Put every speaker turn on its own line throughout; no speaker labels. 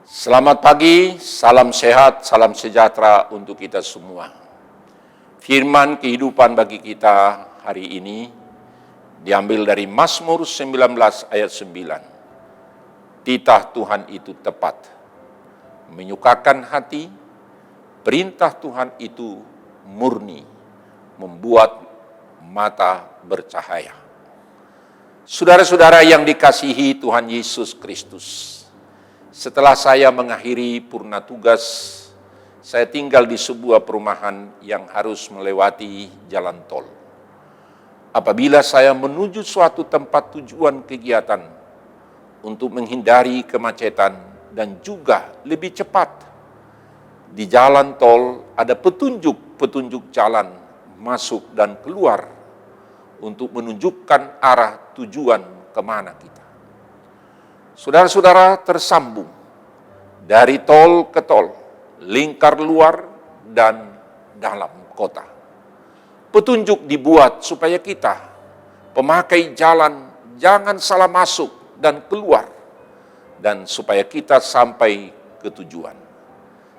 Selamat pagi, salam sehat, salam sejahtera untuk kita semua. Firman kehidupan bagi kita hari ini diambil dari Mazmur 19 ayat 9. Titah Tuhan itu tepat, menyukakan hati, perintah Tuhan itu murni, membuat mata bercahaya. Saudara-saudara yang dikasihi Tuhan Yesus Kristus, setelah saya mengakhiri purna tugas, saya tinggal di sebuah perumahan yang harus melewati jalan tol. Apabila saya menuju suatu tempat tujuan kegiatan untuk menghindari kemacetan dan juga lebih cepat, di jalan tol ada petunjuk jalan masuk dan keluar untuk menunjukkan arah tujuan kemana kita. Saudara-saudara, tersambung dari tol ke tol, lingkar luar dan dalam kota. Petunjuk dibuat supaya kita, pemakai jalan, jangan salah masuk dan keluar, dan supaya kita sampai ke tujuan.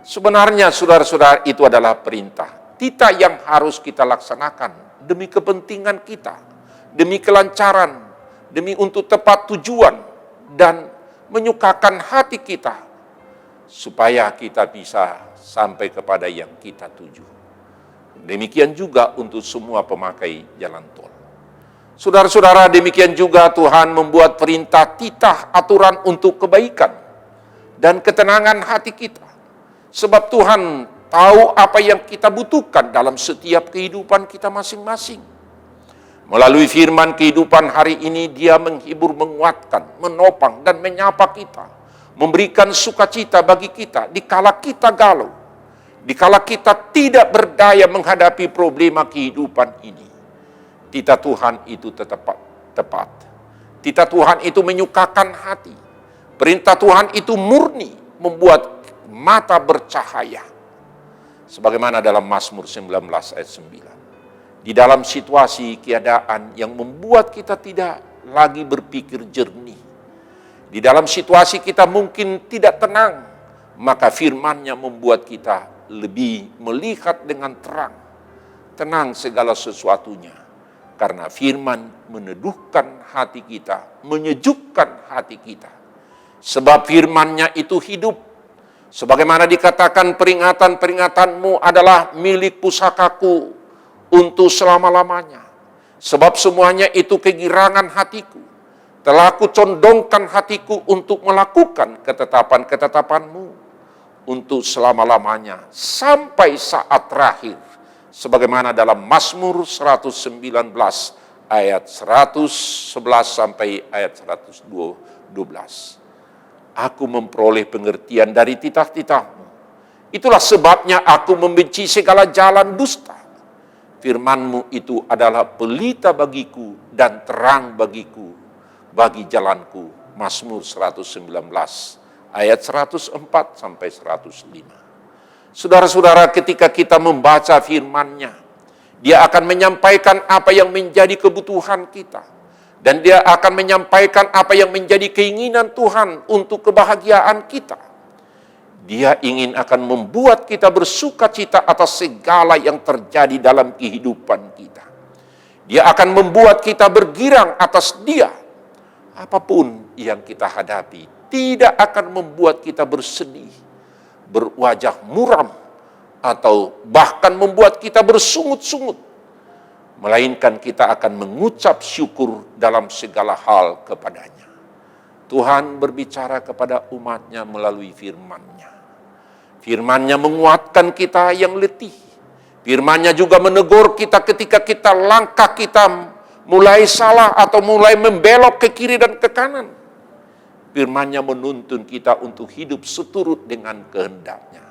Sebenarnya saudara-saudara, itu adalah perintah titah yang harus kita laksanakan demi kepentingan kita, demi kelancaran, demi untuk tepat tujuan, dan menyukakan hati kita supaya kita bisa sampai kepada yang kita tuju. Demikian juga untuk semua pemakai jalan tol. Saudara-saudara, demikian juga Tuhan membuat perintah titah aturan untuk kebaikan dan ketenangan hati kita. Sebab Tuhan tahu apa yang kita butuhkan dalam setiap kehidupan kita masing-masing. Melalui firman kehidupan hari ini, Dia menghibur, menguatkan, menopang, dan menyapa kita. Memberikan sukacita bagi kita dikala kita galau, dikala kita tidak berdaya menghadapi problema kehidupan ini. Titah Tuhan itu tepat. Titah Tuhan itu menyukakan hati. Perintah Tuhan itu murni, membuat mata bercahaya. Sebagaimana dalam Mazmur 19 ayat 9. Di dalam situasi keadaan yang membuat kita tidak lagi berpikir jernih, di dalam situasi kita mungkin tidak tenang, maka firman-Nya membuat kita lebih melihat dengan terang, tenang segala sesuatunya, karena firman meneduhkan hati kita, menyejukkan hati kita. Sebab firman-Nya itu hidup, sebagaimana dikatakan peringatan-peringatanmu adalah milik pusakaku untuk selama-lamanya. Sebab semuanya itu kegirangan hatiku. Telah aku condongkan hatiku untuk melakukan ketetapan-ketetapanmu untuk selama-lamanya sampai saat terakhir. Sebagaimana dalam Mazmur 119 ayat 111 sampai ayat 112. Aku memperoleh pengertian dari titah-titahmu. Itulah sebabnya aku membenci segala jalan dusta. Firman-Mu itu adalah pelita bagiku dan terang bagiku bagi jalanku. Mazmur 119 ayat 104 sampai 105. Saudara-saudara, ketika kita membaca firman-Nya, Dia akan menyampaikan apa yang menjadi kebutuhan kita, dan Dia akan menyampaikan apa yang menjadi keinginan Tuhan untuk kebahagiaan kita. Dia ingin akan membuat kita bersukacita atas segala yang terjadi dalam kehidupan kita. Dia akan membuat kita bergirang atas Dia. Apapun yang kita hadapi tidak akan membuat kita bersedih, berwajah muram, atau bahkan membuat kita bersungut-sungut. Melainkan kita akan mengucap syukur dalam segala hal kepada-Nya. Tuhan berbicara kepada umat-Nya melalui firman-Nya. Firman-Nya menguatkan kita yang letih. Firman-Nya juga menegur kita ketika langkah kita mulai salah atau mulai membelok ke kiri dan ke kanan. Firman-Nya menuntun kita untuk hidup seturut dengan kehendak-Nya.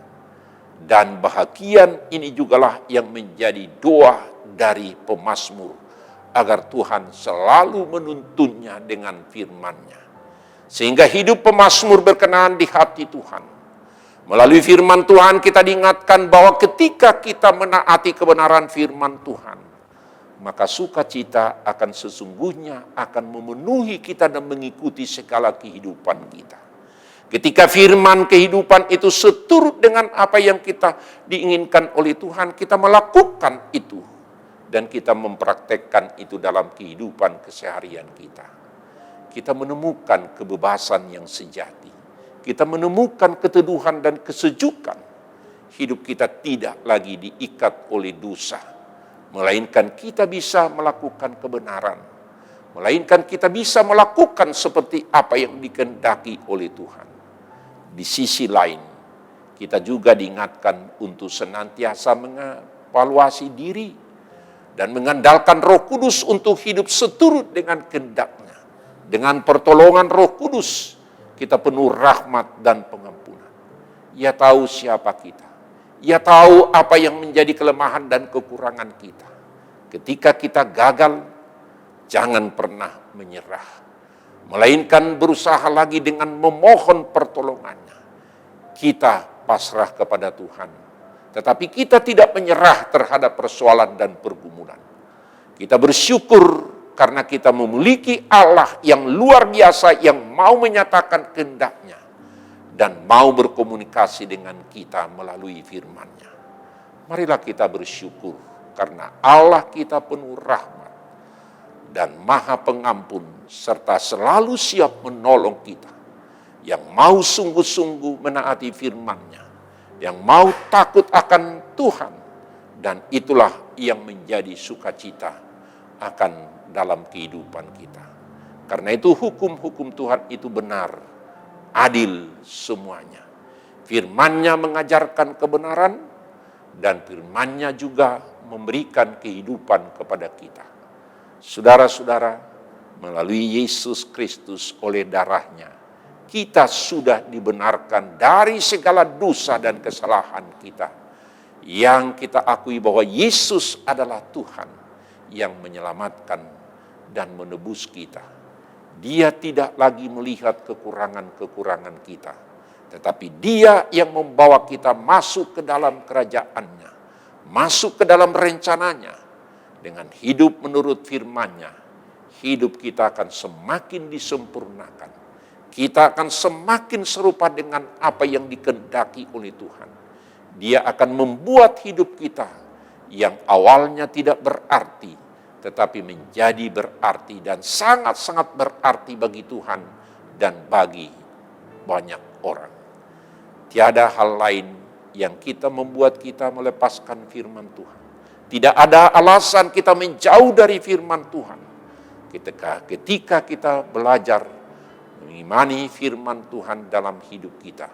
Dan bahagian ini jugalah yang menjadi doa dari pemazmur, agar Tuhan selalu menuntunnya dengan firman-Nya. Sehingga hidup pemazmur berkenan di hati Tuhan. Melalui firman Tuhan kita diingatkan bahwa ketika kita menaati kebenaran firman Tuhan, maka sukacita akan sesungguhnya akan memenuhi kita dan mengikuti segala kehidupan kita. Ketika firman kehidupan itu seturut dengan apa yang kita diinginkan oleh Tuhan, kita melakukan itu. Dan kita mempraktekkan itu dalam kehidupan keseharian kita. Kita menemukan kebebasan yang sejati. Kita menemukan keteduhan dan kesejukan. Hidup kita tidak lagi diikat oleh dosa. Melainkan kita bisa melakukan kebenaran. Melainkan kita bisa melakukan seperti apa yang dikehendaki oleh Tuhan. Di sisi lain, kita juga diingatkan untuk senantiasa mengevaluasi diri dan mengandalkan Roh Kudus untuk hidup seturut dengan kehendak-Nya. Dengan pertolongan Roh Kudus, kita penuh rahmat dan pengampunan. Ia tahu siapa kita. Ia tahu apa yang menjadi kelemahan dan kekurangan kita. Ketika kita gagal, jangan pernah menyerah. Melainkan berusaha lagi dengan memohon pertolongannya. Kita pasrah kepada Tuhan. Tetapi kita tidak menyerah terhadap persoalan dan pergumulan. Kita bersyukur karena kita memiliki Allah yang luar biasa yang mau menyatakan kehendak-Nya dan mau berkomunikasi dengan kita melalui firman-Nya. Marilah kita bersyukur karena Allah kita penuh rahmat dan maha pengampun serta selalu siap menolong kita, yang mau sungguh-sungguh menaati firman-Nya, yang mau takut akan Tuhan, dan itulah yang menjadi sukacita akan dalam kehidupan kita. Karena itu hukum-hukum Tuhan itu benar, adil semuanya. Firman-Nya mengajarkan kebenaran, dan firman-Nya juga memberikan kehidupan kepada kita. Saudara-saudara, melalui Yesus Kristus oleh darah-Nya, kita sudah dibenarkan dari segala dosa dan kesalahan kita. Yang kita akui bahwa Yesus adalah Tuhan yang menyelamatkan dan menebus kita. Dia tidak lagi melihat kekurangan-kekurangan kita, tetapi Dia yang membawa kita masuk ke dalam kerajaan-Nya, masuk ke dalam rencana-Nya. Dengan hidup menurut firman-Nya, hidup kita akan semakin disempurnakan. Kita akan semakin serupa dengan apa yang dikehendaki oleh Tuhan. Dia akan membuat hidup kita yang awalnya tidak berarti, tetapi menjadi berarti dan sangat-sangat berarti bagi Tuhan dan bagi banyak orang. Tiada hal lain yang kita membuat kita melepaskan firman Tuhan. Tidak ada alasan kita menjauh dari firman Tuhan. Ketika kita belajar mengimani firman Tuhan dalam hidup kita,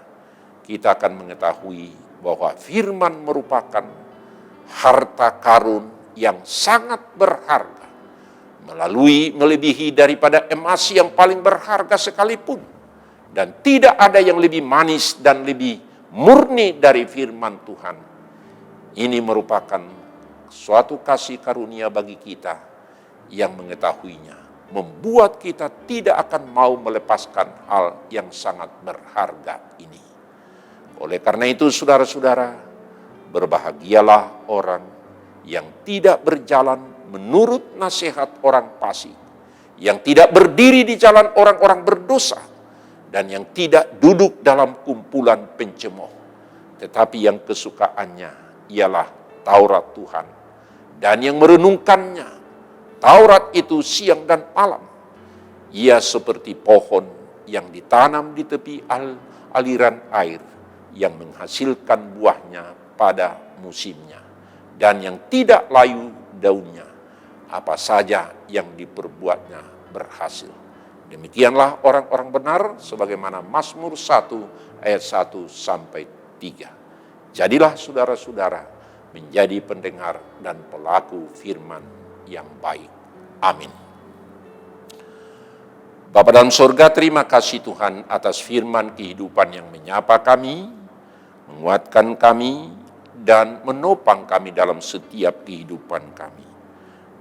kita akan mengetahui bahwa firman merupakan harta karun yang sangat berharga, melebihi daripada emas yang paling berharga sekalipun. Dan tidak ada yang lebih manis dan lebih murni dari firman Tuhan. Ini merupakan suatu kasih karunia bagi kita yang mengetahuinya, membuat kita tidak akan mau melepaskan hal yang sangat berharga ini. Oleh karena itu, saudara-saudara, berbahagialah orang yang tidak berjalan menurut nasihat orang fasik, yang tidak berdiri di jalan orang-orang berdosa, dan yang tidak duduk dalam kumpulan pencemooh, tetapi yang kesukaannya ialah Taurat Tuhan, dan yang merenungkannya, Taurat itu siang dan malam. Ia seperti pohon yang ditanam di tepi aliran air, yang menghasilkan buahnya pada musimnya, dan yang tidak layu daunnya. Apa saja yang diperbuatnya berhasil. Demikianlah orang-orang benar, sebagaimana Mazmur 1 ayat 1 sampai 3. Jadilah saudara-saudara menjadi pendengar dan pelaku firman yang baik. Amin. Bapa dalam surga, terima kasih Tuhan atas firman kehidupan yang menyapa kami, menguatkan kami, dan menopang kami dalam setiap kehidupan kami.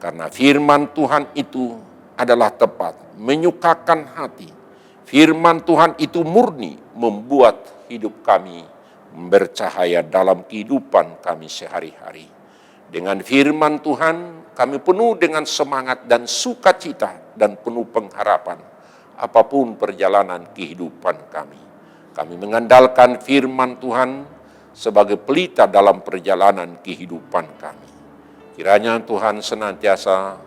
Karena firman Tuhan itu adalah tepat, menyukakan hati. Firman Tuhan itu murni, membuat hidup kami bercahaya dalam kehidupan kami sehari-hari. Dengan firman Tuhan, kami penuh dengan semangat dan sukacita dan penuh pengharapan apapun perjalanan kehidupan kami. Kami mengandalkan firman Tuhan sebagai pelita dalam perjalanan kehidupan kami. Kiranya Tuhan senantiasa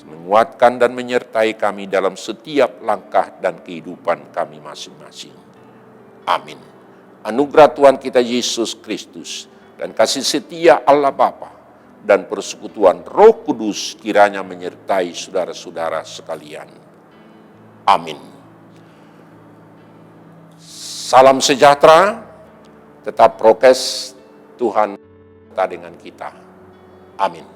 menguatkan dan menyertai kami dalam setiap langkah dan kehidupan kami masing-masing. Amin. Anugerah Tuhan kita Yesus Kristus dan kasih setia Allah Bapa dan persekutuan Roh Kudus kiranya menyertai saudara-saudara sekalian. Amin. Salam sejahtera, tetap prokes, Tuhan serta dengan kita. Amin.